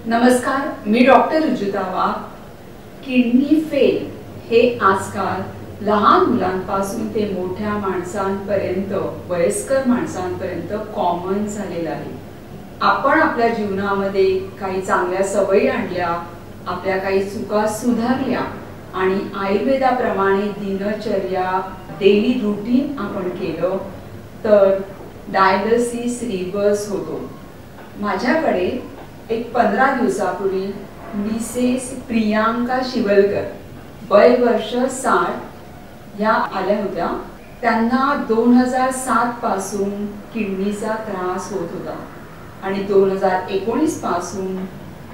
नमस्कार, मी डॉक्टर रुजुता वाघ। Kidney fail हे आजकाल लहान मुलांपासून ते मोठ्या माणसांपर्यंत, वयस्कर माणसांपर्यंत कॉमन झालेलं आहे। आपण आपल्या जीवनामध्ये काही चांगल्या सवयी आणल्या, आपल्या काही चुका सुधारल्या आणि आयुर्वेदाप्रमाणे दिनचर्या, डेली रूटीन आपण केलं तर डायलिसिस रिव्हर्स होतो। माझ्याकडे एक 15 दिवसापूर्वी मिसेस प्रियांका शिवलकर, वय वर्ष 60 या आल्या होत्या। त्यांना 2007 पासून किडनीचा त्रास होत होता आणि 2019 पासून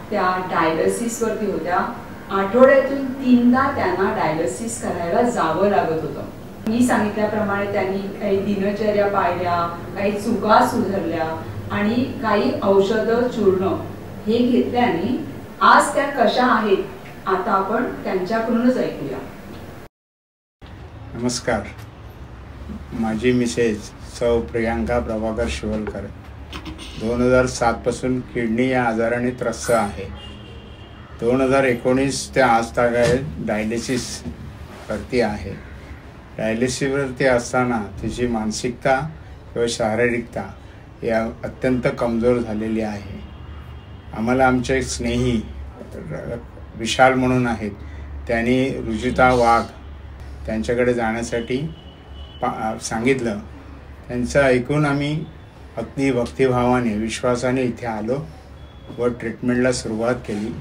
त्या डायलिसिस वरती होत्या। आठवड्यातून 3दा त्यांना डायलिसिस करायला जावं लागत होतं। मी सांगितल्याप्रमाणे त्यांनी काही दिनचर्या पाळल्या, काही चुका सुधारल्या आणि काही औषधं चूर्ण हे घेतल्याने आज त्या कशा आहेत आता आपण त्यांच्याकडूनच ऐकूया। नमस्कार, माझी मिसेस सौ प्रियांका प्रभाकर शिवलकर 2007 पासून किडनी या आजाराने त्रस्त आहे। 2019 ते आज तागायत डायलिसिस वरती आहे। डायलिसिस वरती असताना तिची मानसिकता किंवा शारीरिकता या अत्यंत कमजोर झालेली आहे। आम्हाला आमचे स्नेही विशाल म्हणून आहेत, त्यांनी रुजुता वाघ त्यांच्याकडे जाण्यासाठी सांगितलं। त्यांचं ऐकून आम्ही अगदी भक्तिभावाने, विश्वासाने इथे आलो व ट्रीटमेंटला सुरुवात केली।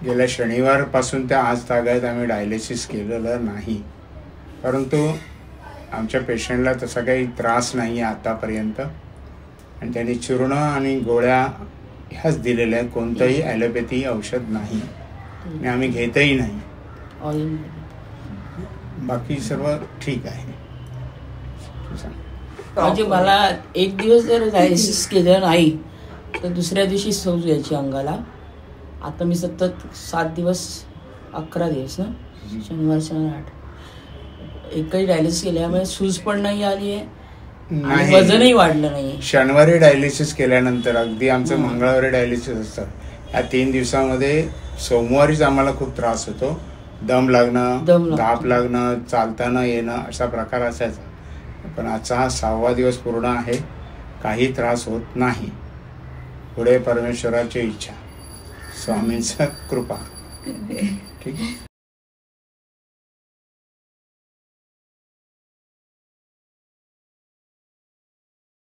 गेल्या शनिवारपासून ते आज तागायत आम्ही डायलिसिस केलेलं नाही, परंतु आमच्या पेशंटला तसा काही त्रास नाही आहे आतापर्यंत आणि त्यांनी चूर्ण आणि गोळ्या ह्याच दिलेल्या आहेत। कोणतंही ॲलोपॅथी औषध नाही आणि आम्ही घेतही नाही। बाकी सर्व ठीक आहे। म्हणजे मला एक दिवस जर डायलिसिस केलं नाही तर दुसऱ्या दिवशी सूज यायची अंगाला। आता मी सतत 7 दिवस 11 दिवस ना, शनिवार 8 एकही डायलिसिस केल्यामुळे सूज पण नाही आली आहे आणि वजनही वाढलं नाही। शनिवारी डायलिसिस केल्यानंतर अगदी आमचं मंगळवारी डायलिसिस असतं। या 3 दिवसामध्ये सोमवारीच आम्हाला खूप त्रास होतो, दम लागणं, धाप लागणं, चालता न येणं असा प्रकार असायचा। पण आजचा हा 6वा दिवस पूर्ण आहे, काही त्रास होत नाही। पुढे परमेश्वराची इच्छा, स्वामींची कृपा। ठीक आहे।